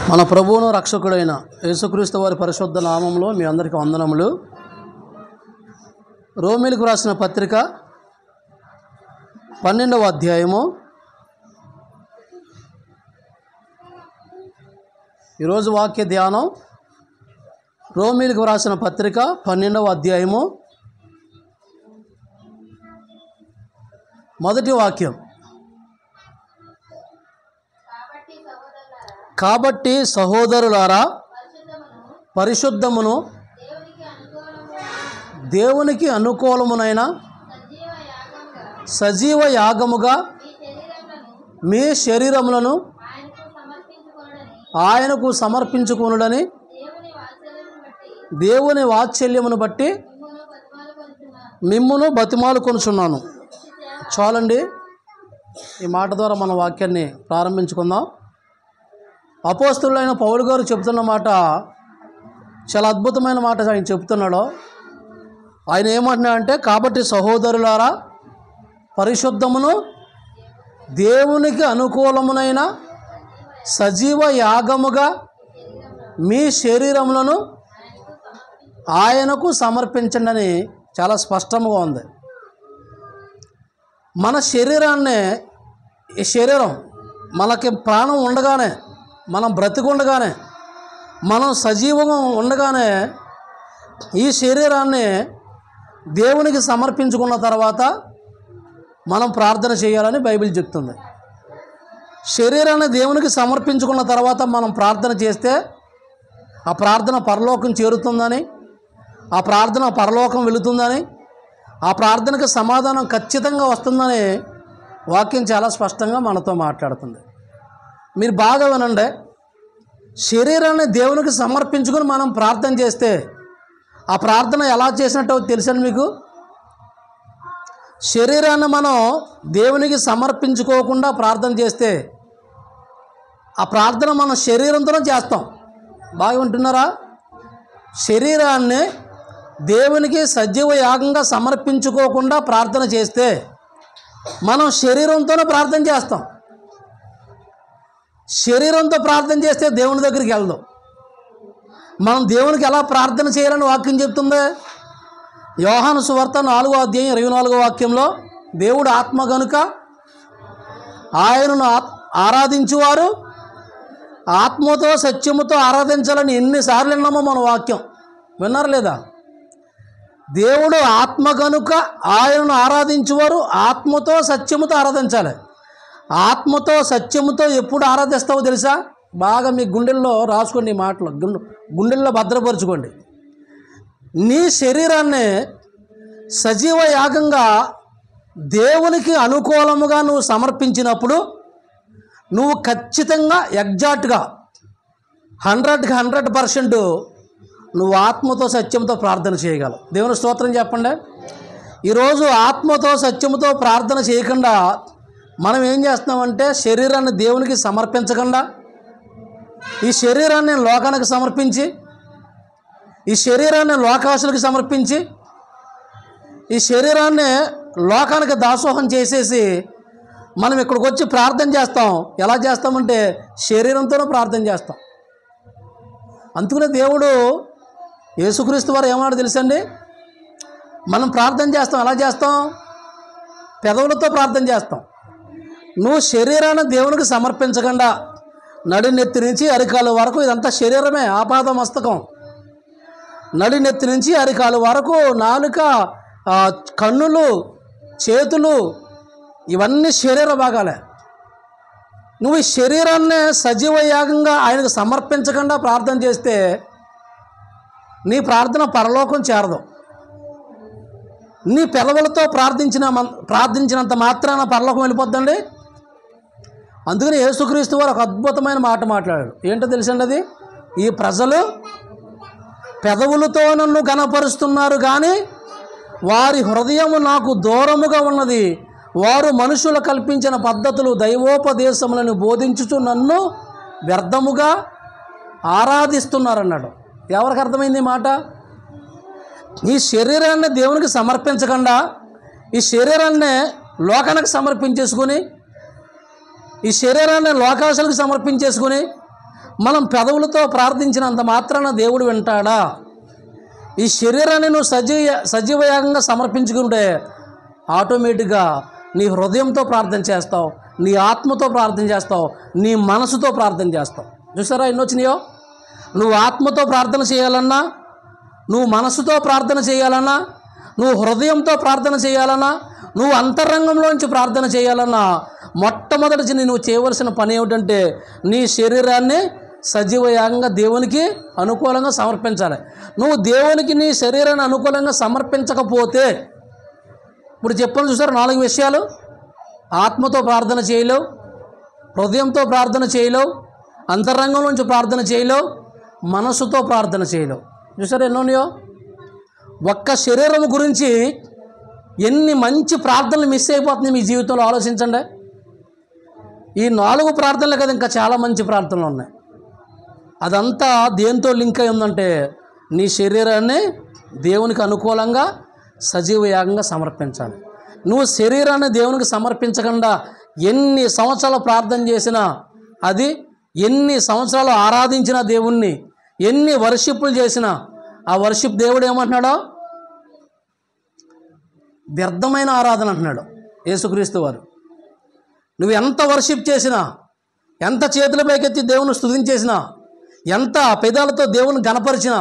మన ప్రభువును రక్షకుడైన యేసుక్రీస్తు వారి పరిశుద్ధ నామంలో మీ అందరికీ వందనములు. రోమీలకు రాసిన పత్రిక 12వ అధ్యాయము. ఈరోజు వాక్య ధ్యానం రోమీలకు రాసిన పత్రిక 12వ అధ్యాయము మొదటి వాక్యం. కాబట్టి సహోదరులారా, పరిశుద్ధమును దేవునికి అనుకూలమునైన సజీవ యాగముగా మీ శరీరములను ఆయనకు సమర్పించుకొనుడని దేవుని వాత్సల్యమును బట్టి మిమ్మును బతిమాలుకొనుచున్నాను. చాలండి, ఈ మాట ద్వారా మన వాక్యాన్ని ప్రారంభించుకుందాం. అపోస్తలుడైన పౌలు గారు చెప్తున్న మాట చాలా అద్భుతమైన మాట. ఆయన చెప్తున్నాడు, ఆయన ఏమంటున్నాడంటే, కాబట్టి సహోదరులారా, పరిశుద్ధమును దేవునికి అనుకూలమునైన సజీవ యాగముగా మీ శరీరములను ఆయనకు సమర్పించండి అని చాలా స్పష్టంగా ఉంది. మన శరీరాన్ని, ఈ శరీరం మనకి ప్రాణం ఉండగానే, మనం బ్రతికుండగానే, మనం సజీవంగా ఉండగానే ఈ శరీరాన్ని దేవునికి సమర్పించుకున్న తర్వాత మనం ప్రార్థన చేయాలని బైబిల్ చెప్తుంది. శరీరాన్ని దేవునికి సమర్పించుకున్న తర్వాత మనం ప్రార్థన చేస్తే ఆ ప్రార్థన పరలోకం చేరుతుందని, ఆ ప్రార్థన పరలోకం వెళుతుందని, ఆ ప్రార్థనకు సమాధానం ఖచ్చితంగా వస్తుందని వాక్యం చాలా స్పష్టంగా మనతో మాట్లాడుతుంది. మీరు బాగా వినండి. శరీరాన్ని దేవునికి సమర్పించుకొని మనం ప్రార్థన చేస్తే ఆ ప్రార్థన ఎలా చేసినట్టు తెలుసని మీకు? శరీరాన్ని మనం దేవునికి సమర్పించుకోకుండా ప్రార్థన చేస్తే ఆ ప్రార్థన మనం శరీరంతోనే చేస్తాం. బాగా వింటున్నారా? శరీరాన్ని దేవునికి సజీవ యాగంగా సమర్పించుకోకుండా ప్రార్థన చేస్తే మనం శరీరంతోనే ప్రార్థన చేస్తాం. శరీరంతో ప్రార్థన చేస్తే దేవుని దగ్గరికి వెళ్దాం. మనం దేవునికి ఎలా ప్రార్థన చేయాలని వాక్యం చెప్తుంది. యోహాను సువార్త 4వ అధ్యాయం 24వ వాక్యంలో, దేవుడు ఆత్మ గనుక ఆయనను ఆరాధించువారు ఆత్మతో సత్యముతో ఆరాధించాలని ఎన్నిసార్లు విన్నామో మన వాక్యం. విన్నారు లేదా? దేవుడు ఆత్మ కనుక ఆయనను ఆరాధించువారు ఆత్మతో సత్యముతో ఆరాధించాలి. ఆత్మతో సత్యముతో ఎప్పుడు ఆరాధిస్తావో తెలుసా? బాగా మీ గుండెల్లో రాసుకోండి, ఈ మాటలు గుండెల్లో భద్రపరచుకోండి. నీ శరీరాన్ని సజీవ యాగంగా దేవునికి అనుకూలముగా నువ్వు సమర్పించినప్పుడు నువ్వు ఖచ్చితంగా ఎగ్జాక్ట్గా 100% నువ్వు ఆత్మతో సత్యంతో ప్రార్థన చేయగలవు. దేవుని స్తోత్రం చెప్పండి. ఈరోజు ఆత్మతో సత్యముతో ప్రార్థన చేయకుండా మనం ఏం చేస్తున్నామంటే, శరీరాన్ని దేవునికి సమర్పించకుండా ఈ శరీరాన్ని లోకానికి సమర్పించి, ఈ శరీరాన్ని లోకాసులకు సమర్పించి, ఈ శరీరాన్ని లోకానికి దాసోహం చేసేసి మనం ఇక్కడికి వచ్చి ప్రార్థన చేస్తాం. ఎలా చేస్తామంటే శరీరంతోనే ప్రార్థన చేస్తాం. అందుకనే దేవుడు యేసుక్రీస్తు వారు ఏమన్నాడు తెలుసండి? మనం ప్రార్థన చేస్తాం. ఎలా చేస్తాం? పెదవులతో ప్రార్థన చేస్తాం. నువ్వు శరీరాన్ని దేవునికి సమర్పించకుండా నడినెత్తి నుంచి అరికాలు వరకు, ఇదంతా శరీరమే, ఆపాద మస్తకం. నడినెత్తి నుంచి అరికాలు వరకు, నాలుక, కన్నులు, చేతులు, ఇవన్నీ శరీర భాగాలే. నువ్వు ఈ శరీరాన్ని సజీవ యాగంగా ఆయనకు సమర్పించకుండా ప్రార్థన చేస్తే నీ ప్రార్థన పరలోకం చేరదు. నీ పెదవులతో ప్రార్థించినంత మాత్రాన పరలోకం వెళ్ళిపోద్దండి. అందుకని యేసుక్రీస్తు వారు ఒక అద్భుతమైన మాట మాట్లాడారు. ఏంటో తెలుసండి అది? ఈ ప్రజలు పెదవులతో నన్ను ఘనపరుస్తున్నారు కానీ వారి హృదయము నాకు దూరముగా ఉన్నది. వారు మనుషులు కల్పించిన పద్ధతులు దైవోపదేశములను బోధించుచు నన్ను వ్యర్థముగా ఆరాధిస్తున్నారన్నాడు. ఎవరికి అర్థమైంది ఈ మాట? ఈ శరీరాన్ని దేవునికి సమర్పించకుండా ఈ శరీరాన్ని లోకానికి సమర్పించేసుకొని ఈ శరీరాన్ని లోకాశలకు సమర్పించేసుకుని మనం పెదవులతో ప్రార్థించినంత మాత్రాన దేవుడు వింటాడా? ఈ శరీరాన్ని నువ్వు సజీవయాగంగా సమర్పించుకుంటే ఆటోమేటిక్గా నీ హృదయంతో ప్రార్థన చేస్తావు, నీ ఆత్మతో ప్రార్థన చేస్తావు, నీ మనసుతో ప్రార్థన చేస్తావు. చూసారా ఎన్ని వచ్చినాయో? నువ్వు ఆత్మతో ప్రార్థన చేయాలన్నా, నువ్వు మనసుతో ప్రార్థన చేయాలన్నా, నువ్వు హృదయంతో ప్రార్థన చేయాలన్నా, నువ్వు అంతరంగంలోంచి ప్రార్థన చేయాలన్నా మొట్టమొదటి నువ్వు చేయవలసిన పని ఏమిటంటే నీ శరీరాన్ని సజీవయాగంగా దేవునికి అనుకూలంగా సమర్పించాలి. నువ్వు దేవునికి నీ శరీరాన్ని అనుకూలంగా సమర్పించకపోతే, ఇప్పుడు చెప్పాను చూసారు 4 విషయాలు. ఆత్మతో ప్రార్థన చేయలేవు, హృదయంతో ప్రార్థన చేయలేవు, అంతరంగం నుంచి ప్రార్థన చేయలేవు, మనసుతో ప్రార్థన చేయలేవు. చూసారు ఎన్నోనియో? ఒక్క శరీరం గురించి ఎన్ని మంచి ప్రార్థనలు మిస్ అయిపోతుంది మీ జీవితంలో ఆలోచించండి. ఈ 4 ప్రార్థనలు కదా, ఇంకా చాలా మంచి ప్రార్థనలు ఉన్నాయి. అదంతా దేంతో లింక్ అయి ఉందంటే నీ శరీరాన్ని దేవునికి అనుకూలంగా సజీవయాగంగా సమర్పించాలి. నువ్వు శరీరాన్ని దేవునికి సమర్పించకుండా ఎన్ని సంవత్సరాలు ప్రార్థన చేసినా, అది ఎన్ని సంవత్సరాలు ఆరాధించిన దేవుణ్ణి, ఎన్ని వర్షిప్పులు చేసినా ఆ వర్షిప్ దేవుడు ఏమంటున్నాడో వ్యర్థమైన ఆరాధన అంటున్నాడు యేసుక్రీస్తు వారు. నువ్వు ఎంత వర్షిప్ చేసినా, ఎంత చేతుల పైకెత్తి దేవుని స్తుతించేసినా, ఎంత పెదాలతో దేవుని గణపరిచినా,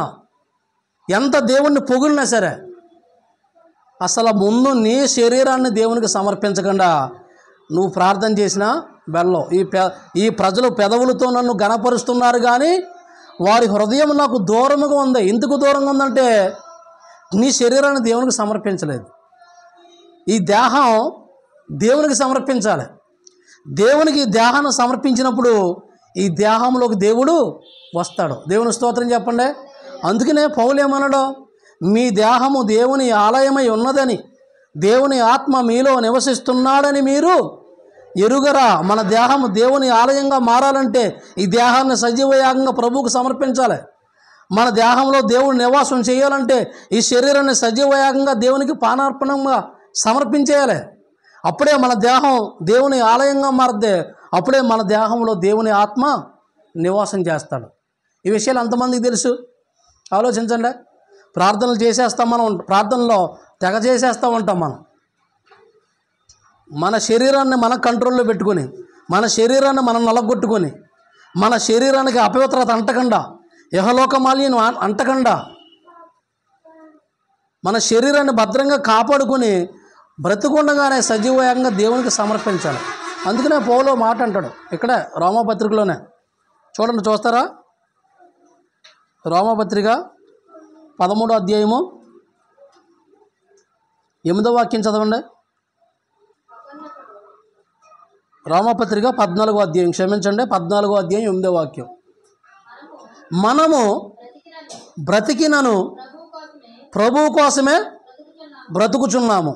ఎంత దేవుణ్ణి పొగిడినా సరే అసలు ముందు నీ శరీరాన్ని దేవునికి సమర్పించకుండా నువ్వు ప్రార్థన చేసినా బెల్లం. ఈ ప్రజలు పెదవులతో నన్ను గణపరుస్తున్నారు కానీ వారి హృదయం నాకు దూరంగా ఉంది. ఎందుకు దూరంగా ఉందంటే నీ శరీరాన్ని దేవునికి సమర్పించలేదు. ఈ దేహం దేవునికి సమర్పించాలి. దేవునికి ఈ దేహాన్ని సమర్పించినప్పుడు ఈ దేహంలోకి దేవుడు వస్తాడు. దేవుని స్తోత్రం చెప్పండి. అందుకనే పౌలు ఏమన్నాడు? మీ దేహము దేవుని ఆలయమై ఉన్నదని, దేవుని ఆత్మ మీలో నివసిస్తున్నాడని మీరు ఎరుగరా. మన దేహము దేవుని ఆలయంగా మారాలంటే ఈ దేహాన్ని సజీవయాగంగా ప్రభువుకు సమర్పించాలి. మన దేహంలో దేవుడు నివాసం చేయాలంటే ఈ శరీరాన్ని సజీవయాగంగా దేవునికి పానార్పణంగా సమర్పించేయాలి. అప్పుడే మన దేహం దేవుని ఆలయంగా మారితే అప్పుడే మన దేహంలో దేవుని ఆత్మ నివాసం చేస్తాడు. ఈ విషయాలు ఎంతమందికి తెలుసు? ఆలోచించండి. ప్రార్థనలు చేసేస్తాం మనం, ప్రార్థనలో తెగ చేసేస్తూ ఉంటాం మనం. మన శరీరాన్ని మన కంట్రోల్లో పెట్టుకొని, మన శరీరాన్ని మనం నలగొట్టుకొని, మన శరీరానికి అపవిత్రత అంటకుండా, యహలోకమాల్యం అంటకుండా మన శరీరాన్ని భద్రంగా కాపాడుకొని బ్రతుకుండగానే సజీవయంగా దేవునికి సమర్పించాలి. అందుకనే పౌలు మాట అంటాడు ఇక్కడే రోమాపత్రికలోనే. చూడండి, చూస్తారా? రోమాపత్రిక 13వ అధ్యాయము 8వ వాక్యం చదవండి. రోమాపత్రిక 14వ అధ్యాయం, క్షమించండి, 14వ అధ్యాయం 8వ వాక్యం. మనము బ్రతికినను ప్రభువు కోసమే బ్రతుకుచున్నాము,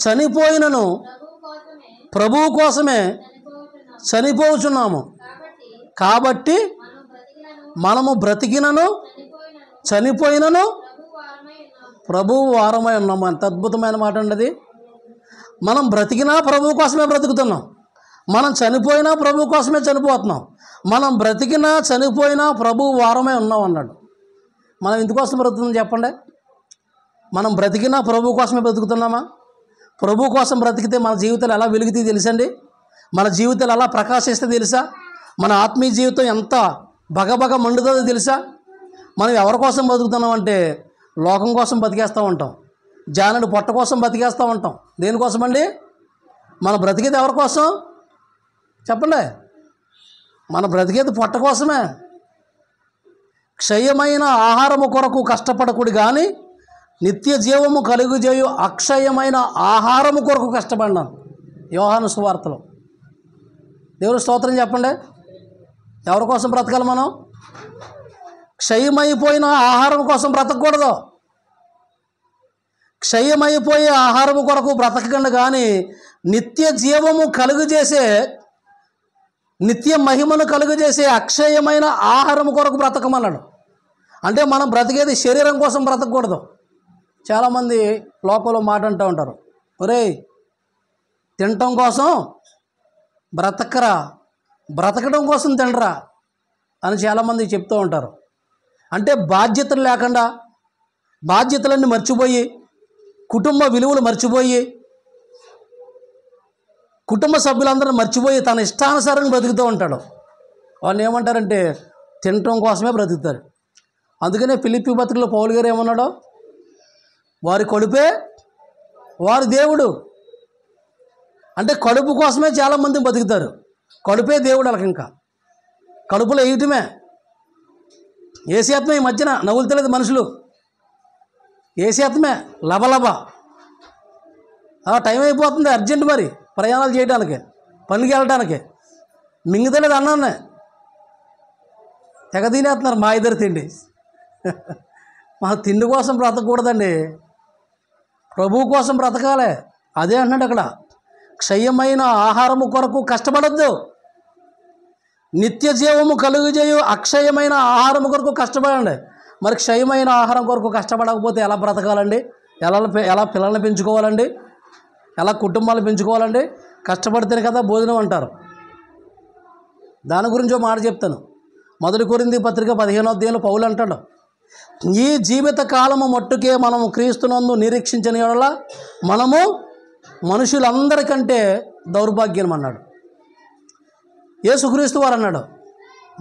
చనిపోయినను ప్రభువు కోసమే చనిపోచున్నాము. కాబట్టి మనము బ్రతికినను చనిపోయినను ప్రభువు వారమై ఉన్నాము. అంత అద్భుతమైన మాట అండి అది. మనం బ్రతికినా ప్రభువు కోసమే బ్రతుకుతున్నాం, మనం చనిపోయినా ప్రభువు కోసమే చనిపోతున్నాం. మనం బ్రతికినా చనిపోయినా ప్రభువు వారమై ఉన్నాం అన్నాడు. మనం ఎందుకోసం బ్రతుకుతున్నాం చెప్పండి? మనం బ్రతికినా ప్రభువు కోసమే బ్రతుకుతున్నామా? ప్రభు కోసం బ్రతికితే మన జీవితాలు ఎలా వెలుగుతాయి తెలుసండి? మన జీవితాలు ఎలా ప్రకాశిస్తే తెలుసా? మన ఆత్మీయ జీవితం ఎంత బగబగ మండుతుందో తెలుసా? మనం ఎవరి కోసం బతుకుతున్నాం అంటే లోకం కోసం బతికేస్తూ ఉంటాం, జానుడి పొట్ట కోసం బతికేస్తూ ఉంటాం. దేనికోసం అండి? మన బ్రతికేది ఎవరి కోసం చెప్పండి? మన బ్రతికేది పొట్ట కోసమే. క్షయమైన ఆహారము కొరకు కష్టపడకుడు కానీ నిత్య జీవము కలుగుజేయు అక్షయమైన ఆహారము కొరకు కష్టపడినాను. యోహాను సువార్తలో. దేవుని స్తోత్రం చెప్పండి. ఎవరి కోసం బ్రతకాలి మనం? క్షయమైపోయిన ఆహారం కోసం బ్రతకూడదు. క్షయమైపోయే ఆహారము కొరకు బ్రతకకండి కానీ నిత్య జీవము కలుగజేసే, నిత్య మహిమను కలుగజేసే అక్షయమైన ఆహారం కొరకు బ్రతకమన్నాడు. అంటే మనం బ్రతికేది శరీరం కోసం బ్రతకూడదు. చాలామంది లోకంలో మాట అంటూ ఉంటారు, ఒరేయ్ తినటం కోసం బ్రతకరా, బ్రతకడం కోసం తినరా అని చాలామంది చెప్తూ ఉంటారు. అంటే బాధ్యతలు లేకుండా, బాధ్యతలన్నీ మర్చిపోయి, కుటుంబ విలువలు మర్చిపోయి, కుటుంబ సభ్యులందరూ మర్చిపోయి తన ఇష్టానుసారంగా బ్రతుకుతూ ఉంటాడు. వాళ్ళని ఏమంటారంటే తినటం కోసమే బ్రతుకుతారు. అందుకనే ఫిలిప్పీ పత్రికలో పౌలు గారు ఏమన్నాడో, వారి కడుపే వారి దేవుడు. అంటే కడుపు కోసమే చాలామంది బతుకుతారు. కడుపే దేవుడు. వాళ్ళకి ఇంకా కడుపులో వేయటమే. ఏసేత్మే ఈ మధ్యన నవ్వులుతలేదు మనుషులు. ఏసేత్మే లబలబ. టైం అయిపోతుంది, అర్జెంట్ మరి ప్రయాణాలు చేయడానికి, పనికి వెళ్ళడానికి. మింగుతలేదు అన్నానే, తెగ తినేస్తున్నారు మా ఇద్దరు తిండి. మా తిండి కోసం బ్రతకూడదండి, ప్రభువు కోసం బ్రతకాలి. అదే అంటున్నాడు అక్కడ, క్షయమైన ఆహారము కొరకు కష్టపడద్దు, నిత్య జీవము కలుగజేయు అక్షయమైన ఆహారం కొరకు కష్టపడండి. మరి క్షయమైన ఆహారం కొరకు కష్టపడకపోతే ఎలా బ్రతకాలండి? ఎలా పిల్లల్ని పెంచుకోవాలండి? ఎలా కుటుంబాలు పెంచుకోవాలండి? కష్టపడితేనే కదా భోజనం అంటారు. దాని గురించి మాట చెప్తాను. 1 కొరింథీ పత్రిక 15వ అధ్యాయంలో పౌలు అంటాడు, ఈ జీవిత కాలము మట్టుకే మనము క్రీస్తునందు నిరీక్షించిన యెడల మనము మనుషులందరికంటే దౌర్భాగ్యం అన్నాడు. యేసుక్రీస్తు వారు అన్నాడు,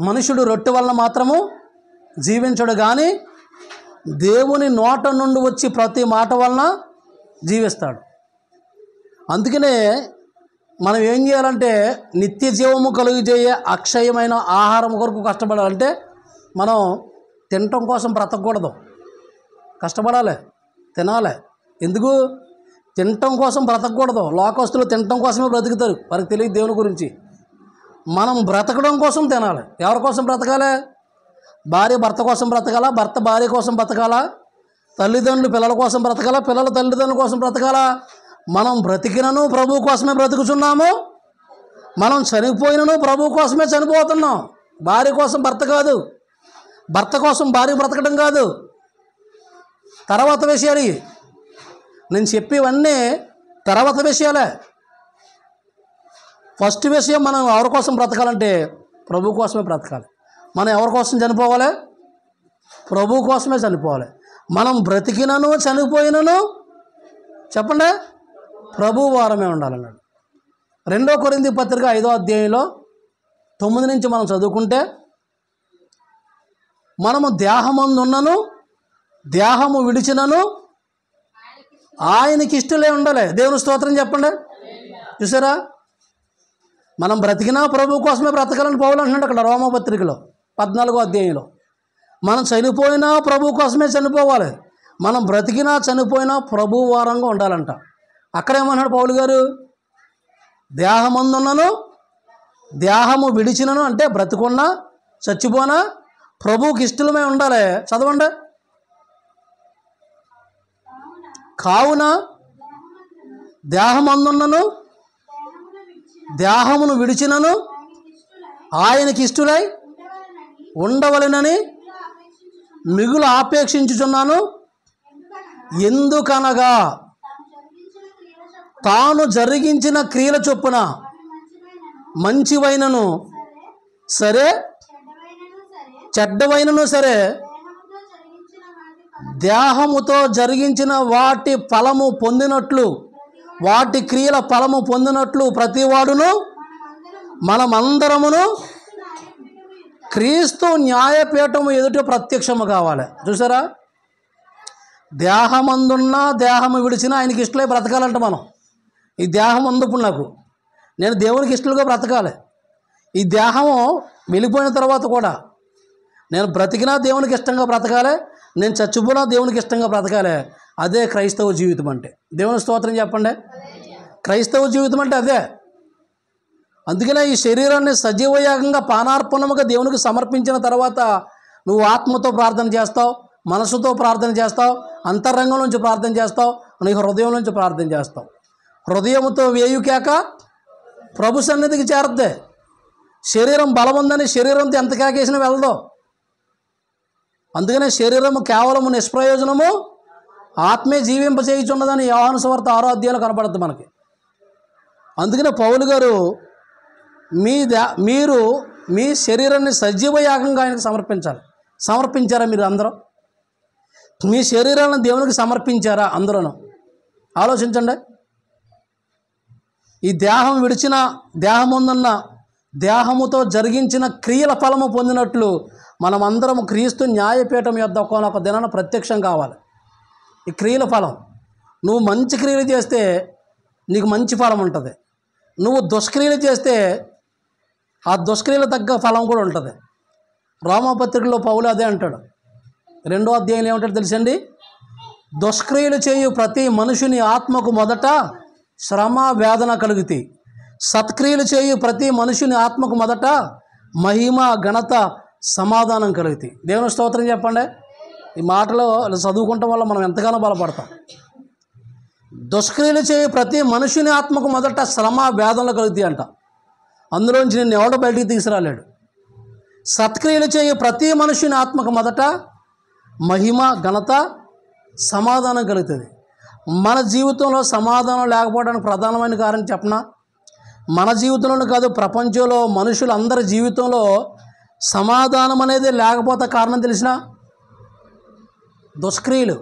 మనుషుడు రొట్టె వలన మాత్రము జీవించడు కానీ దేవుని నోట నుండి వచ్చి ప్రతి మాట వలన జీవిస్తాడు. అందుకనే మనం ఏం చేయాలంటే నిత్య జీవము కలుగజేయే అక్షయమైన ఆహారం కొరకు కష్టపడాలంటే మనం తినటం కోసం బ్రతకూడదు, కష్టపడాలి, తినాలి. ఎందుకు తినటం కోసం బ్రతకూడదు? లోకస్తులు తినటం కోసమే బ్రతుకుతారు, వారికి తెలియదు దేవుని గురించి. మనం బ్రతకడం కోసం తినాలి. ఎవరి కోసం బ్రతకాలి? భార్య భర్త కోసం బ్రతకాలా? భర్త భార్య కోసం బ్రతకాలా? తల్లిదండ్రులు పిల్లల కోసం బ్రతకాలా? పిల్లల తల్లిదండ్రుల కోసం బ్రతకాలా? మనం బ్రతికినను ప్రభువు కోసమే బ్రతుకుతున్నాము, మనం చనిపోయినను ప్రభువు కోసమే చనిపోతున్నాం. భార్య కోసం భర్త కాదు, భర్త కోసం భార్య బ్రతకడం కాదు. తర్వాత విషయాలు నేను చెప్పేవన్నీ తర్వాత విషయాలే. ఫస్ట్ విషయం, మనం ఎవరి కోసం బ్రతకాలంటే ప్రభు కోసమే బ్రతకాలి. మనం ఎవరి కోసం చనిపోవాలి? ప్రభు కోసమే చనిపోవాలి. మనం బ్రతికినను చనిపోయినను చెప్పండి ప్రభు వారమే ఉండాలన్నాడు. 2 కొరింథీ పత్రిక 5వ అధ్యాయంలో 9 నుంచి మనం చదువుకుంటే, మనము దేహమందున్నను దేహము విడిచినను ఆయనకి ఇష్టలే ఉండాలి. దేవుని స్తోత్రం చెప్పండి. చూసారా, మనం బ్రతికినా ప్రభు కోసమే బ్రతకాలని పౌలు అంటున్నాడు అక్కడ రోమపత్రికలో 14వ అధ్యాయంలో. మనం చనిపోయినా ప్రభు కోసమే చనిపోవాలి, మనం బ్రతికినా చనిపోయినా ప్రభు వారంగా ఉండాలంట. అక్కడేమన్నాడు పౌలు గారు? దేహమందున్నను దేహము విడిచినను, అంటే బ్రతికున్నా చచ్చిపోనా ప్రభువుకి ఇష్టలమే ఉండాలి. చదవండి. కావున దేహమందున్నను దేహమును విడిచినను ఆయనకి ఇష్టలై ఉండవలెనని మిగులు ఆపేక్షించుచున్నాను. ఎందుకనగా తాను జరిగించిన క్రియల చొప్పున మంచివైనను సరే చెడ్డవైనను సరే దేహముతో జరిగించిన వాటి ఫలము పొందినట్లు, వాటి క్రియల ఫలము పొందినట్లు ప్రతివాడును మనమందరమును క్రీస్తు న్యాయపీఠము ఎదుట ప్రత్యక్షము కావాలి. చూసారా, దేహమందున్న దేహము విడిచిన ఆయనకి ఇష్టలై బ్రతకాలంట. మనం ఈ దేహం అందుప్పుడు నేను దేవునికి ఇష్టలుగా బ్రతకాలి. ఈ దేహము వెళ్ళిపోయిన తర్వాత కూడా నేను బ్రతికినా దేవునికి ఇష్టంగా బ్రతకాలి, నేను చచ్చిపోయినా దేవునికి ఇష్టంగా బ్రతకాలి. అదే క్రైస్తవ జీవితం అంటే. దేవుని స్తోత్రం చెప్పండి. క్రైస్తవ జీవితం అంటే అదే. అందుకనే ఈ శరీరాన్ని సజీవయాగంగా పానార్పణముగా దేవునికి సమర్పించిన తర్వాత నువ్వు ఆత్మతో ప్రార్థన చేస్తావు, మనసుతో ప్రార్థన చేస్తావు, అంతరంగం నుంచి ప్రార్థన చేస్తావు, నీ హృదయం నుంచి ప్రార్థన చేస్తావు. హృదయంతో వేయుకేక ప్రభు సన్నిధికి చేరద్దే. శరీరం బలం ఉందని శరీరంతో ఎంత కేకేసినా వెళ్ళదు. అందుకనే శరీరము కేవలము నిష్ప్రయోజనము, ఆత్మే జీవింపచేయుచున్నదని యోహాను సువార్త 6వ అధ్యాయంలో కనపడుతుంది మనకి. అందుకనే పౌలు గారు మీరు మీ శరీరాన్ని సజీవ యాగంగా ఆయనకు సమర్పించాలి. సమర్పించారా మీరు అందరూ? మీ శరీరాన్ని దేవునికి సమర్పించారా అందరూ? ఆలోచించండి. ఈ దేహం విడిచిన దేహముందన్న దేహముతో జరిగించిన క్రియల ఫలము పొందినట్లు మనమందరం క్రీస్తు న్యాయపీఠం యొద్ద ఒకనొక దినాన ప్రత్యక్షం కావాలి. ఈ క్రియల ఫలం, నువ్వు మంచి క్రియలు చేస్తే నీకు మంచి ఫలం ఉంటుంది. నువ్వు దుష్క్రియలు చేస్తే ఆ దుష్క్రియలు తగ్గ ఫలం కూడా ఉంటుంది. రోమాపత్రికలో పౌలు అదే అంటాడు. 2వ అధ్యాయంలో ఏమంటాడు తెలుసండి? దుష్క్రియలు చేయు ప్రతి మనుషుని ఆత్మకు మొదట శ్రమ వేదన కలుగుతాయి. సత్క్రియలు చేయు ప్రతి మనుషుని ఆత్మకు మొదట మహిమ ఘనత సమాధానం కలుగుతాయి. దేవుని స్తోత్రం చెప్పండి. ఈ మాటలో చదువుకుంటాం వల్ల మనం ఎంతగానో బలపడతాం. దుష్క్రియలు చేయు ప్రతి మనుషుని ఆత్మకు మొదట శ్రమ వేదనలు కలుగుతాయి అంట. అందులోంచి నిన్ను ఎవడో బయటికి తీసుకురాలేడు. సత్క్రియలు చేయు ప్రతి మనుషుని ఆత్మకు మొదట మహిమ ఘనత సమాధానం కలుగుతుంది. మన జీవితంలో సమాధానం లేకపోవడానికి ప్రధానమైన కారణం చెప్పనా? మన జీవితంలోనే కాదు, ప్రపంచంలో మనుషులందరి జీవితంలో సమాధానం అనేది లేకపోతే కారణం తెలిసినా? దుష్క్రియలు,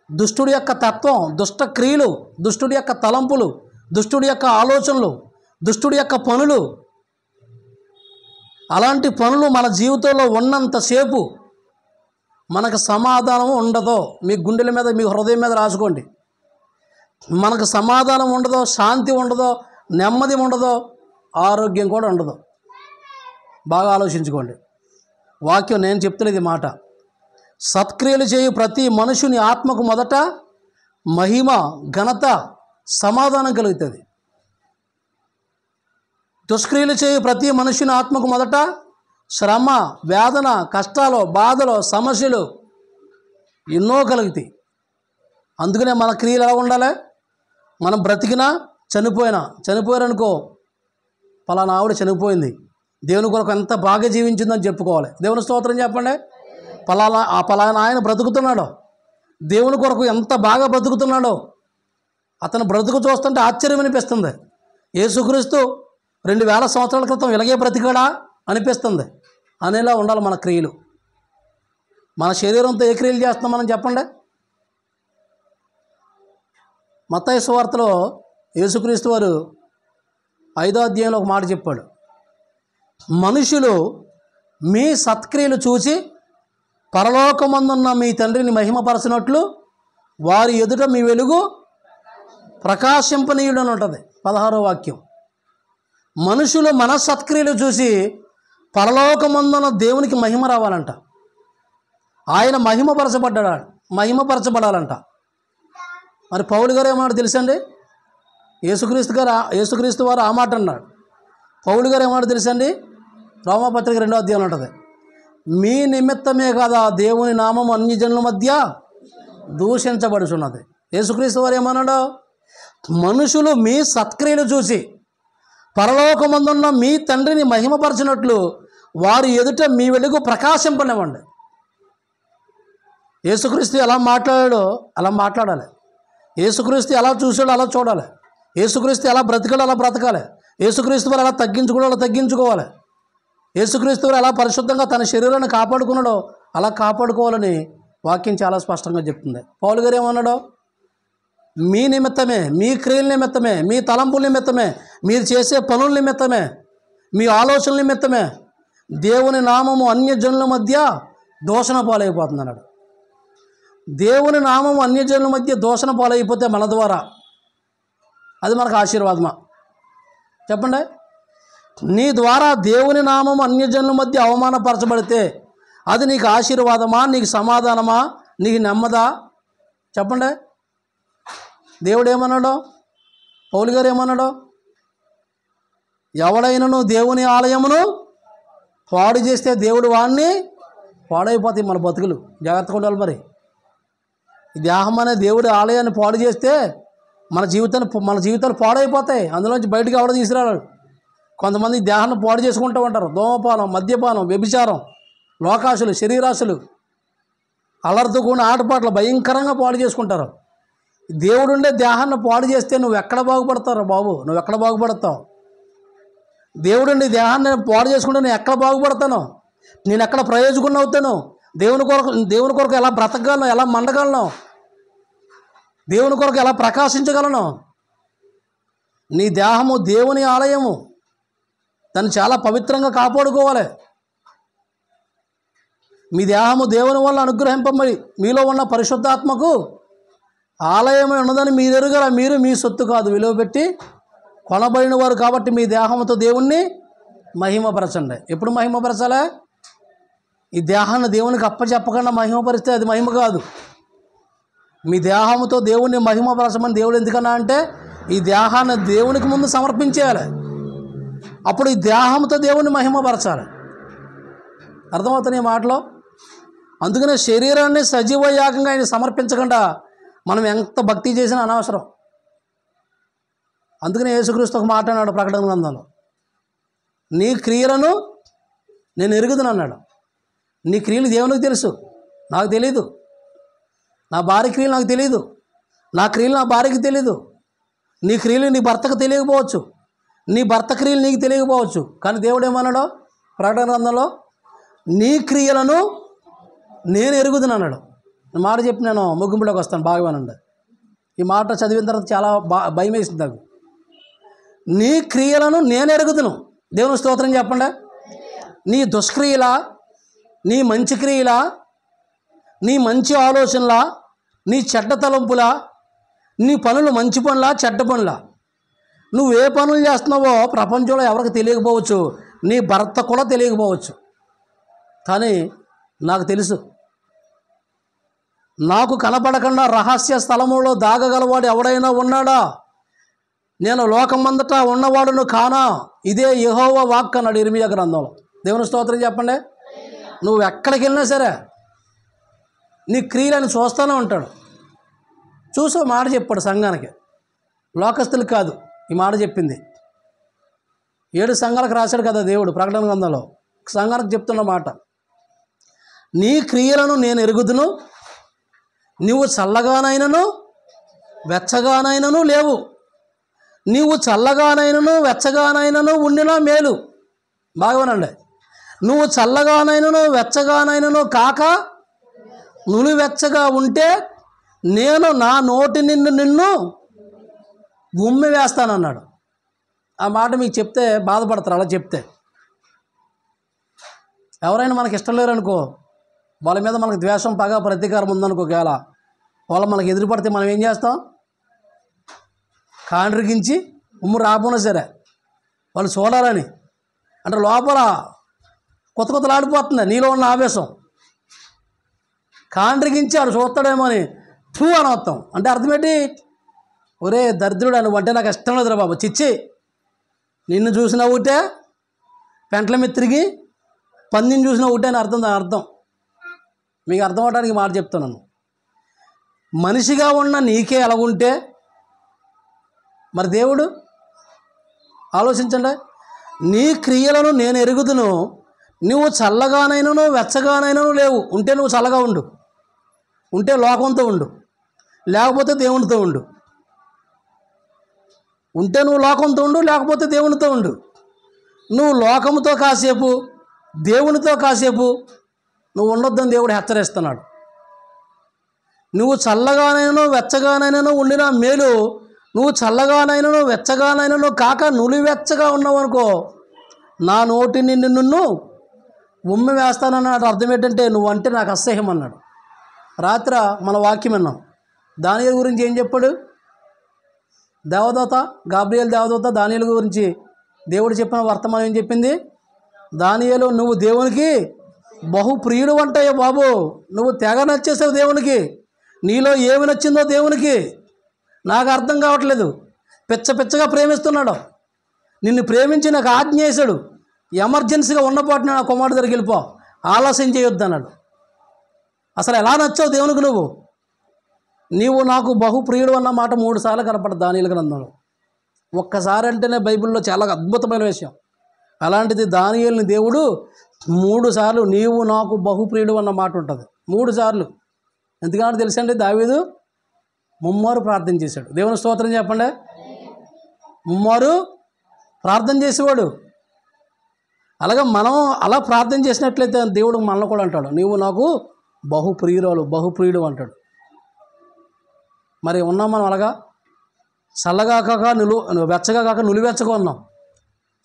దుష్టుడి యొక్క తత్వం, దుష్ట క్రియలు, దుష్టుడి యొక్క తలంపులు, దుష్టుడి యొక్క ఆలోచనలు, దుష్టుడి యొక్క పనులు. అలాంటి పనులు మన జీవితంలో ఉన్నంతసేపు మనకు సమాధానం ఉండదో. మీ గుండెల మీద, మీ హృదయం మీద రాసుకోండి. మనకు సమాధానం ఉండదో, శాంతి ఉండదో, నెమ్మది ఉండదో, ఆరోగ్యం కూడా ఉండదు. బాగా ఆలోచించుకోండి. వాక్యం నేను చెప్తున్నది మాట. సత్క్రియలు చేయు ప్రతి మనుషుని ఆత్మకు మొదట మహిమ ఘనత సమాధానం కలుగుతుంది. దుష్క్రియలు చేయు ప్రతి మనుషుని ఆత్మకు మొదట శ్రమ వేదన కష్టాలు బాధలు సమస్యలు ఎన్నో కలుగుతాయి. అందుకనే మన క్రియలు ఎలా ఉండాలి? మనం బ్రతికినా చనిపోయారనుకో, పలానా ఆవిడ చనిపోయింది, దేవుని కొరకు ఎంత బాగా జీవించిందని చెప్పుకోవాలి. దేవుని స్తోత్రం చెప్పండి. పలానా ఆయన బ్రతుకుతున్నాడో, దేవుని కొరకు ఎంత బాగా బ్రతుకుతున్నాడో, అతను బ్రతుకు చూస్తుంటే ఆశ్చర్యం అనిపిస్తుంది. యేసుక్రీస్తు 2000 సంవత్సరాల క్రితం ఇలాగే బ్రతికాడా అనిపిస్తుంది. అనేలా ఉండాలి మన క్రియలు. మన శరీరంతో ఏ క్రియలు చేస్తున్నాం మనం చెప్పండి. మత్తయి సువార్తలో యేసుక్రీస్తు వారు 5వ అధ్యాయంలో ఒక మాట చెప్పాడు. మనుషులు మీ సత్క్రియలు చూసి పరలోకమందున్న మీ తండ్రిని మహిమపరచినట్లు వారి ఎదుట మీ వెలుగు ప్రకాశింపనీయుడు అని ఉంటుంది 16వ వాక్యం. మనుషులు మన సత్క్రియలు చూసి పరలోకమందున్న దేవునికి మహిమ రావాలంట. ఆయన మహిమపరచబడాలంట. మరి పౌలు గారు ఏమన్నాడు తెలుసండి? యేసుక్రీస్తు వారు ఆ మాట అన్నాడు. పౌలు గారు ఏమన్నాడు తెలుసండి? రోమాపత్రిక 2వ అధ్యాయం ఉంటుంది. మీ నిమిత్తమే కదా దేవుని నామం అన్ని జనుల మధ్య దూషించబడుచున్నది. యేసుక్రీస్తు వారు ఏమన్నాడు? మనుషులు మీ సత్క్రియలు చూసి పరలోకమందున్న మీ తండ్రిని మహిమపరచినట్లు వారి ఎదుట మీ వెలుగు ప్రకాశింపనివ్వండి. యేసుక్రీస్తు ఎలా మాట్లాడాడో అలా మాట్లాడాలి. యేసుక్రీస్తు ఎలా చూసాడో అలా చూడాలి. యేసుక్రీస్తు ఎలా బ్రతికాడో అలా బ్రతకాలి. యేసుక్రీస్తు వారు ఎలా తగ్గించుకోవడో అలా తగ్గించుకోవాలి. యేసుక్రీస్తు వారు ఎలా పరిశుద్ధంగా తన శరీరాన్ని కాపాడుకున్నాడో అలా కాపాడుకోవాలని వాక్యం చాలా స్పష్టంగా చెప్తుంది. పౌలు గారు ఏమన్నాడో? మీ నిమిత్తమే, మీ క్రియల నిమిత్తమే, మీ తలంపుల నిమిత్తమే, మీరు చేసే పనుల నిమిత్తమే, మీ ఆలోచనల నిమిత్తమే దేవుని నామము అన్యజనుల మధ్య దూషణ పాలైపోతుంది అన్నాడు. దేవుని నామము అన్యజనుల మధ్య దూషణ పాలైపోతే మన ద్వారా అది మనకు ఆశీర్వాదమా చెప్పండి? నీ ద్వారా దేవుని నామము అన్యజనుల మధ్య అవమానపరచబడితే అది నీకు ఆశీర్వాదమా, నీకు సమాధానమా, నీకు నెమ్మదా చెప్పండి? దేవుడు ఏమన్నాడో? పౌలు గారు ఏమన్నాడో? ఎవడైనను దేవుని ఆలయమును పాడు చేస్తే దేవుడు వాడిని పాడైపోతాయి మన బతుకులు. జాగ్రత్తగా ఉండాలి. మరి ఈ దేహం అనే దేవుడి ఆలయాన్ని పాడు చేస్తే మన జీవితాలు పాడైపోతాయి. అందులోంచి బయటికి ఎవడ తీసుకురాడు. కొంతమంది దేహాన్ని పాడు చేసుకుంటూ ఉంటారు. ధూమపానం, మద్యపానం, వ్యభిచారం, లోకాశులు, శరీరాశులు, అల్లరితో కూడిన ఆటపాటలు భయంకరంగా పాడు చేసుకుంటారు. దేవుడు ఉండే దేహాన్ని పాడు చేస్తే నువ్వు ఎక్కడ బాగుపడతావు బాబు? నువ్వు ఎక్కడ బాగుపడతావు? దేవుడు నీ దేహాన్ని నేను పాడు చేసుకుంటే నేను ఎక్కడ బాగుపడతాను, నేను ఎక్కడ ప్రయోజకుడిని అవుతాను, దేవుని కొరకు ఎలా బ్రతకగలను, ఎలా మండగలను, దేవుని కొరకు ఎలా ప్రకాశించగలను. నీ దేహము దేవుని ఆలయము, దాన్ని చాలా పవిత్రంగా కాపాడుకోవాలి. మీ దేహము దేవుని వల్ల అనుగ్రహింపబడి మీలో ఉన్న పరిశుద్ధాత్మకు ఆలయమై ఉన్నదని మీరు ఎరుగరా. మీరు మీ సొత్తు కాదు, విలువ పెట్టి కొనబడిన వారు కాబట్టి మీ దేహంతో దేవుణ్ణి మహిమపరచండి. ఎప్పుడు మహిమపరచాలా? ఈ దేహాన్ని దేవునికి అప్పచెప్పకుండా మహిమపరిస్తే అది మహిమ కాదు. మీ దేహంతో దేవుణ్ణి మహిమపరచమని దేవుడు ఎందుకన్నా అంటే ఈ దేహాన్ని దేవునికి ముందు సమర్పించేయాలి. అప్పుడు ఈ దేహంతో దేవుణ్ణి మహిమపరచాలి. అర్థమవుతుంది ఈ మాటలో? అందుకనే శరీరాన్ని సజీవ యాగంగా ఆయన సమర్పించకుండా మనం ఎంత భక్తి చేసినా అనవసరం. అందుకనే యేసుక్రీస్తు ఒక మాట అన్నాడు ప్రకటన గ్రంథంలో, నీ క్రియలను నేను ఎరుగుదును అన్నాడు. నీ క్రియలు దేవునికి తెలుసు, నాకు తెలీదు. నా భార్య క్రియలు నాకు తెలీదు, నా క్రియలు నా భార్యకి తెలీదు. నీ క్రియలు నీ భర్తకు తెలియకపోవచ్చు, నీ భర్త క్రియలు నీకు తెలియకపోవచ్చు. కానీ దేవుడు ఏమన్నాడు ప్రకటన గ్రంథంలో, నీ క్రియలను నేను ఎరుగుదును అన్నాడు. ఈ మాట చెప్పి నేను ముగింపులోకి వస్తాను, బాగా వినండి. ఈ మాట చదివిన తర్వాత చాలా భయం వేసింది నాకు. నీ క్రియలను నేను ఎరుగుదును. దేవుని స్తోత్రం చెప్పండి. నీ దుష్క్రియలా, నీ మంచి క్రియలా, నీ మంచి ఆలోచనలా, నీ చెడ్డ తలంపులా, నీ పనులు మంచి పనులా చెడ్డ పనులా, నువ్వు ఏ పనులు చేస్తున్నావో ప్రపంచంలో ఎవరికి తెలియకపోవచ్చు, నీ భర్త కూడా తెలియకపోవచ్చు. కానీ నాకు తెలుసు. నాకు కనపడకుండా రహస్య స్థలములో దాగగలవాడు ఎవడైనా ఉన్నాడా? నేను లోకమంతటా ఉన్నవాడును కానా, ఇదే యెహోవా వాక్ అన్నాడు ఇర్మీయా గ్రంథంలో. దేవుని స్తోత్రం చెప్పండి. నువ్వు ఎక్కడికి వెళ్ళినా సరే నీ క్రియలను చూస్తూనే ఉంటాడు. చూసో మాట చెప్పాడు సంఘానికి, లోకస్తులకు కాదు ఈ మాట చెప్పింది. 7 సంఘాలకు రాశాడు కదా దేవుడు ప్రకటన గ్రంథంలో. సంఘానికి చెప్తున్న మాట, నీ క్రియలను నేను ఎరుగుదును, నువ్వు చల్లగానైనను వెచ్చగానైనను లేవు. నీవు చల్లగానైనను వెచ్చగానైనను ఉండినా మేలు. బాగానండి. నువ్వు చల్లగానైనను వెచ్చగానైనను కాక నులివెచ్చగా ఉంటే నేను నా నోటి నిన్ను ఉమ్మి వేస్తానన్నాడు. ఆ మాట మీకు చెప్తే బాధపడతారు. అలా చెప్తే ఎవరైనా మనకి ఇష్టం లేరనుకో, వాళ్ళ మీద మనకు ద్వేషం, పగ, ప్రతీకారం ఉందనుకో, ఒకవేళ వాళ్ళు మనకు ఎదురుపడితే మనం ఏం చేస్తాం? కాండ్రికించి ఉమ్ము రాకపోయినా సరే వాళ్ళు చూడాలని అంటే లోపల కొత్త కొత్తలాడిపోతుంది నీలో ఉన్న ఆవేశం. కాండ్రికించి ఆడు చూస్తాడేమో అని ఫూ అని వస్తాం. అంటే అర్థమేంటి? ఒరే దరిద్రుడు నువ్వు అంటే నాకు ఇష్టం లేదురా బాబు, చిచ్చి నిన్ను చూసిన ఒకటే, పెంట్ల మీద తిరిగి పందిని చూసిన ఒకటే అని అర్థం. దాని అర్థం మీకు అర్థం అవడానికి మాట చెప్తున్నాను. మనిషిగా ఉన్న నీకే ఎలాగుంటే మరి దేవుడు ఆలోచించండి. నీ క్రియలను నేను ఎరుగుదును, నువ్వు చల్లగానైనను వెచ్చగానైనను లేవు. ఉంటే నువ్వు చల్లగా ఉండు, ఉంటే లోకంతో ఉండు, లేకపోతే దేవునితో ఉండు. ఉంటే నువ్వు లోకంతో ఉండు, లేకపోతే దేవునితో ఉండు. నువ్వు లోకంతో కాసేపు, దేవునితో కాసేపు నువ్వు ఉండొద్దని దేవుడు హెచ్చరిస్తున్నాడు. నువ్వు చల్లగానైనను వెచ్చగానైనను ఉండినా మేలు. నువ్వు చల్లగానైనను వెచ్చగానైనను కాక నులివెచ్చగా ఉన్నావనుకో, నా నోటి నిన్ను ఉమ్మి వేస్తానన్నాడు. అర్థం ఏంటంటే నువ్వంటే నాకు అసహ్యం అన్నాడు. రాత్ర మన వాక్యం విన్నాం. దానియేలు గురించి ఏం చెప్పాడు? దేవదూత గాబ్రియేల్ దేవదూత దానియేలు గురించి దేవుడు చెప్పిన వర్తమానం ఏం చెప్పింది? దానియేలు, నువ్వు దేవునికి బహు ప్రియుడు అంటాయో బాబు, నువ్వు తెగ నచ్చేసావు దేవునికి. నీలో ఏమి నచ్చిందో దేవునికి నాకు అర్థం కావట్లేదు. పిచ్చగా ప్రేమిస్తున్నాడు. నిన్ను ప్రేమించి నాకు ఆజ్ఞ చేశాడు, ఎమర్జెన్సీగా ఉన్నపాటు నా కుమారుడు దగ్గరికి వెళ్ళిపో, ఆలస్యం చేయొద్దు అన్నాడు. అసలు ఎలా నచ్చావు దేవునికి నువ్వు? నీవు నాకు బహుప్రియుడు అన్న మాట 3 సార్లు కనపడదు దానియేలు గ్రంథంలో. ఒక్కసారి అంటేనే బైబిల్లో చాలా అద్భుతమైన విషయం. అలాంటిది దానియేలుని దేవుడు 3 సార్లు నీవు నాకు బహుప్రియుడు అన్న మాట ఉంటుంది. 3 సార్లు. ఎందుకంటే తెలుసండి, దావీదు ముమ్మారు ప్రార్థన చేశాడు. దేవుని స్తోత్రం చెప్పండి. ముమ్మారు ప్రార్థన చేసేవాడు. అలాగే మనం అలా ప్రార్థన చేసినట్లయితే దేవుడు మనల్ని కూడా అంటాడు, నీవు నాకు బహుప్రియుడు అంటాడు. మరి ఉన్నాం మనం అలాగా? చల్లగా కాక వెచ్చగా కాక నులివెచ్చగా ఉన్నాం.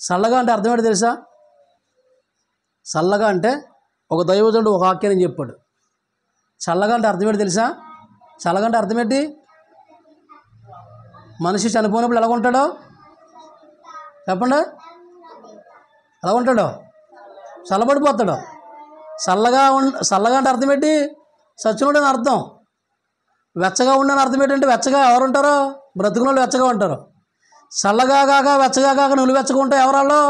చల్లగా అంటే అర్థం ఏంటో తెలుసా? చల్లగా అంటే ఒక దైవజనుడు ఒక వాక్యాన్ని చెప్పాడు. చల్లగా అంటే అర్థం ఏంటో తెలుసా? చల్లగా అంటే అర్థం ఏంటి? మనిషి చనిపోయినప్పుడు ఎలా ఉంటాడో చెప్పండి, ఎలా ఉంటాడో? చల్లబడిపోతాడు. చల్లగా అంటే అర్థం ఏంటి? సచ్చినోడు అని అర్థం. వెచ్చగా ఉండని అర్థం ఏంటంటే వెచ్చగా ఎవరు ఉంటారో? బ్రతుకున్న వాళ్ళు వెచ్చగా ఉంటారు. చల్లగా కాక వెచ్చగా కాక నులివెచ్చగా ఉంటాయి ఎవరాళ్ళు?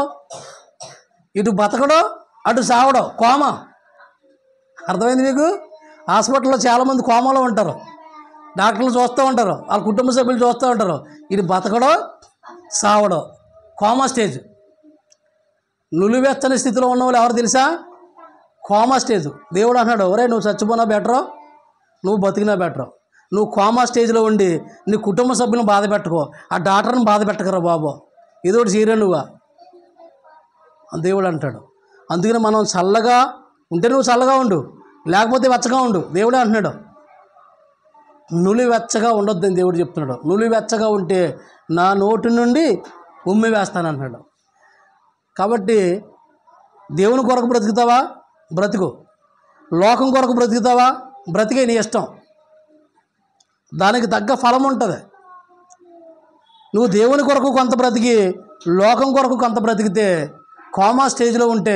ఇటు బతకడం అటు సావడం, కోమ. అర్థమైంది మీకు? హాస్పిటల్లో చాలామంది కోమలో ఉంటారు, డాక్టర్లు చూస్తూ ఉంటారు, వాళ్ళ కుటుంబ సభ్యులు చూస్తూ ఉంటారు. ఇది బతకడం సావడం, కోమా స్టేజ్. నులివెచ్చని స్థితిలో ఉన్న వాళ్ళు ఎవరు తెలుసా? Coma stage. దేవుడు అన్నాడు, ఒరే నువ్వు చచ్చిపోయినా బెటరు, నువ్వు బతికినా బెటరు. నువ్వు కోమా స్టేజ్లో ఉండి నీ కుటుంబ సభ్యులను బాధ పెట్టుకో, ఆ డాక్టర్ని బాధ పెట్టకరా బాబు, ఏదో ఒకటి చేయరా నువ్వా, దేవుడు అంటాడు. అందుకని మనం చల్లగా ఉంటే నువ్వు చల్లగా ఉండు, లేకపోతే వెచ్చగా ఉండు. దేవుడే అంటున్నాడు, నులివెచ్చగా ఉండొద్దని దేవుడు చెప్తున్నాడు. నులివెచ్చగా ఉంటే నా నోటి నుండి ఉమ్మి వేస్తానంటున్నాడు. కాబట్టి దేవుని కొరకు బ్రతుకుతావా? బ్రతుకు. లోకం కొరకు బ్రతుకుతావా? బ్రతికే నీ ఇష్టం, దానికి తగ్గ ఫలం ఉంటుంది. నువ్వు దేవుని కొరకు కొంత బ్రతికి లోకం కొరకు కొంత బ్రతికితే కోమా స్టేజ్లో ఉంటే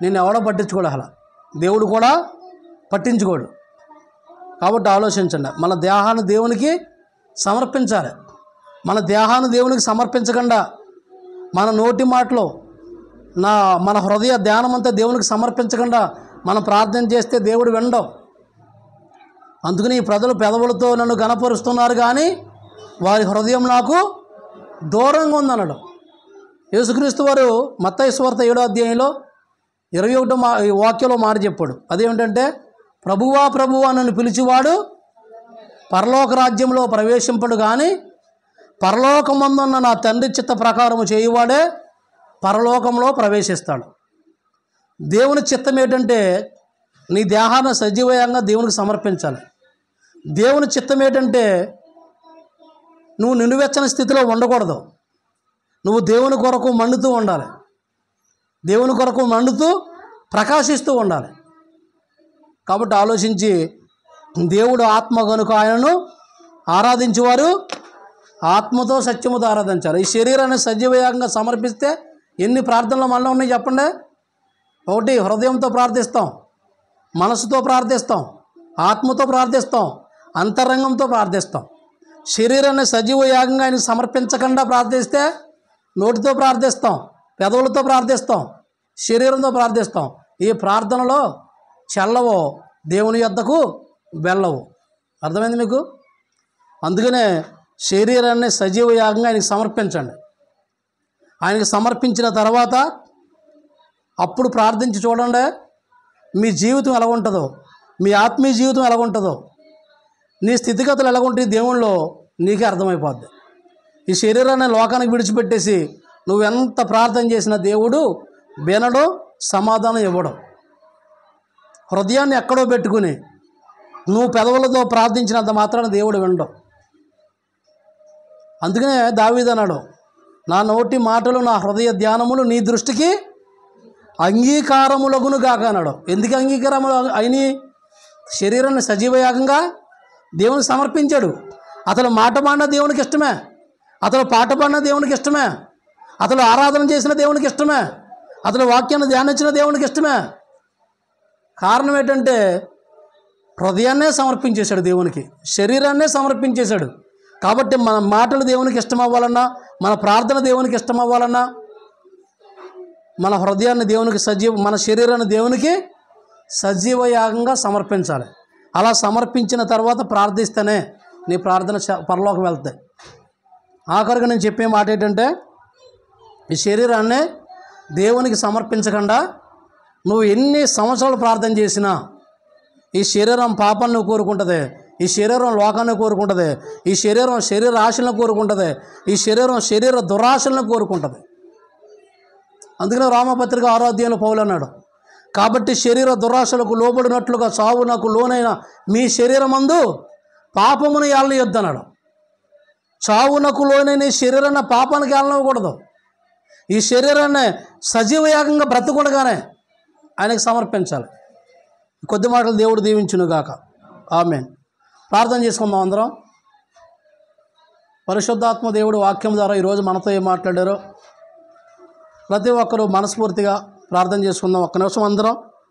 నేను ఎవడో పట్టించుకోడు, అసలు దేవుడు కూడా పట్టించుకోడు. కాబట్టి ఆలోచించండి, మన దేహాన్ని దేవునికి సమర్పించాలి. మన దేహాన్ని దేవునికి సమర్పించకుండా మన నోటి మాటలో మన హృదయ ధ్యానం అంతా దేవునికి సమర్పించకుండా మనం ప్రార్థన చేస్తే దేవుడు వినడం. అందుకని ఈ ప్రజలు పెదవులతో నన్ను ఘనపరుస్తున్నారు కానీ వారి హృదయం నాకు దూరంగా ఉందన్నాడు. యేసుక్రీస్తు వారు మత్తయి సువార్త 7వ అధ్యాయంలో 21వ వాక్యంలో మాట చెప్పాడు. అదేమిటంటే, ప్రభువా ప్రభువా నన్ను పిలిచివాడు పరలోక రాజ్యంలో ప్రవేశింపడు కానీ పరలోకమందున్న నా తండ్రి చిత్త ప్రకారము చేయువాడే పరలోకంలో ప్రవేశిస్తాడు. దేవుని చిత్తం ఏంటంటే నీ దేహాన్ని సజీవంగా దేవునికి సమర్పించాలి. దేవుని చిత్తం ఏంటంటే నువ్వు నిలువెచ్చని స్థితిలో ఉండకూడదు, నువ్వు దేవుని కొరకు మండుతూ ఉండాలి, దేవుని కొరకు మండుతూ ప్రకాశిస్తూ ఉండాలి. కాబట్టి ఆలోచించి, దేవుడు ఆత్మ కనుక ఆయనను ఆరాధించేవారు ఆత్మతో సత్యముతో ఆరాధించాలి. ఈ శరీరాన్ని సజీవయాగంగా సమర్పిస్తే ఎన్ని ప్రార్థనలు మనలో ఉన్నాయి చెప్పండి. ఒకటి, హృదయంతో ప్రార్థిస్తాం, మనసుతో ప్రార్థిస్తాం, ఆత్మతో ప్రార్థిస్తాం, అంతరంగంతో ప్రార్థిస్తాం. శరీరాన్ని సజీవయాగంగా ఆయనకు సమర్పించకుండా ప్రార్థిస్తే నోటితో ప్రార్థిస్తాం, పెదవులతో ప్రార్థిస్తాం, శరీరంతో ప్రార్థిస్తాం. ఈ ప్రార్థనలో చెల్లవో దేవుని యొద్దకు వెళ్ళవు. అర్థమైంది మీకు? అందుకనే శరీరాన్ని సజీవయాగంగా ఆయనకు సమర్పించండి. ఆయనకు సమర్పించిన తర్వాత అప్పుడు ప్రార్థించి చూడండి, మీ జీవితం ఎలా ఉంటుందో, మీ ఆత్మీయ జీవితం ఎలా ఉంటుందో, నీ స్థితిగతులు ఎలా ఉంటాయి దేవుళ్ళో నీకే అర్థమైపోద్ది. ఈ శరీరాన్ని లోకానికి విడిచిపెట్టేసి నువ్వెంత ప్రార్థన చేసినా దేవుడు వినడు, సమాధానం ఇవ్వడం. హృదయాన్ని ఎక్కడో పెట్టుకుని నువ్వు పెదవులతో ప్రార్థించినంత మాత్రాన దేవుడు వినడం. అందుకనే దావీదు అన్నాడు, నా నోటి మాటలు నా హృదయ ధ్యానములు నీ దృష్టికి అంగీకారములగును గాక అన్నాడు. ఎందుకు అంగీకారములు అయిన? శరీరాన్ని సజీవయాగంగా దేవునికి సమర్పించాడు. అతను మాట పాడిన దేవునికి ఇష్టమే, అతను పాట పాడిన దేవునికి ఇష్టమే, అతను ఆరాధన చేసిన దేవునికి ఇష్టమే, అతను వాక్యాన్ని ధ్యానించిన దేవునికి ఇష్టమే. కారణం ఏంటంటే హృదయాన్నే సమర్పించేశాడు దేవునికి, శరీరాన్నే సమర్పించేశాడు. కాబట్టి మన మాటలు దేవునికి ఇష్టం అవ్వాలన్నా, మన ప్రార్థన దేవునికి ఇష్టం అవ్వాలన్నా మన హృదయాన్ని దేవునికి మన శరీరాన్ని దేవునికి సజీవయాగంగా సమర్పించాలి. అలా సమర్పించిన తర్వాత ప్రార్థిస్తేనే నీ ప్రార్థన పరలోకం వెళ్తాయి. ఆఖరిగా నేను చెప్పే మాట ఏంటంటే, ఈ శరీరాన్ని దేవునికి సమర్పించకుండా నువ్వు ఎన్ని సంవత్సరాలు ప్రార్థన చేసినా ఈ శరీరం పాపాలను కోరుకుంటుంది, ఈ శరీరం లోకాన్ని కోరుకుంటుంది, ఈ శరీరం శరీర ఆశలను కోరుకుంటుంది, ఈ శరీరం శరీర దురాశలను కోరుకుంటుంది. అందుకనే రోమపత్రిక 6వ అధ్యాయంలో పౌలు అన్నాడు, కాబట్టి శరీర దురాశలకు లోబడినట్లుగా చావునకు లోనైన మీ శరీరమందు పాపమును ఏలనీయొద్దు అన్నాడు. చావునకు లోనైన ఈ శరీరాన్ని పాపానికి ఏలనివ్వకూడదు. ఈ శరీరాన్ని సజీవయాగంగా బ్రతకుండగానే ఆయనకు సమర్పించాలి. కొద్ది మాటలు దేవుడు దీవించునుగాక. ఆమేన్. ప్రార్థన చేసుకుందాం అందరం. పరిశుద్ధాత్మ దేవుడు వాక్యం ద్వారా ఈరోజు మనతో ఏం మాట్లాడారో ప్రతి ఒక్కరూ మనస్ఫూర్తిగా ప్రార్థన చేసుకుందాం. ఒక్క నిమిషం అందరం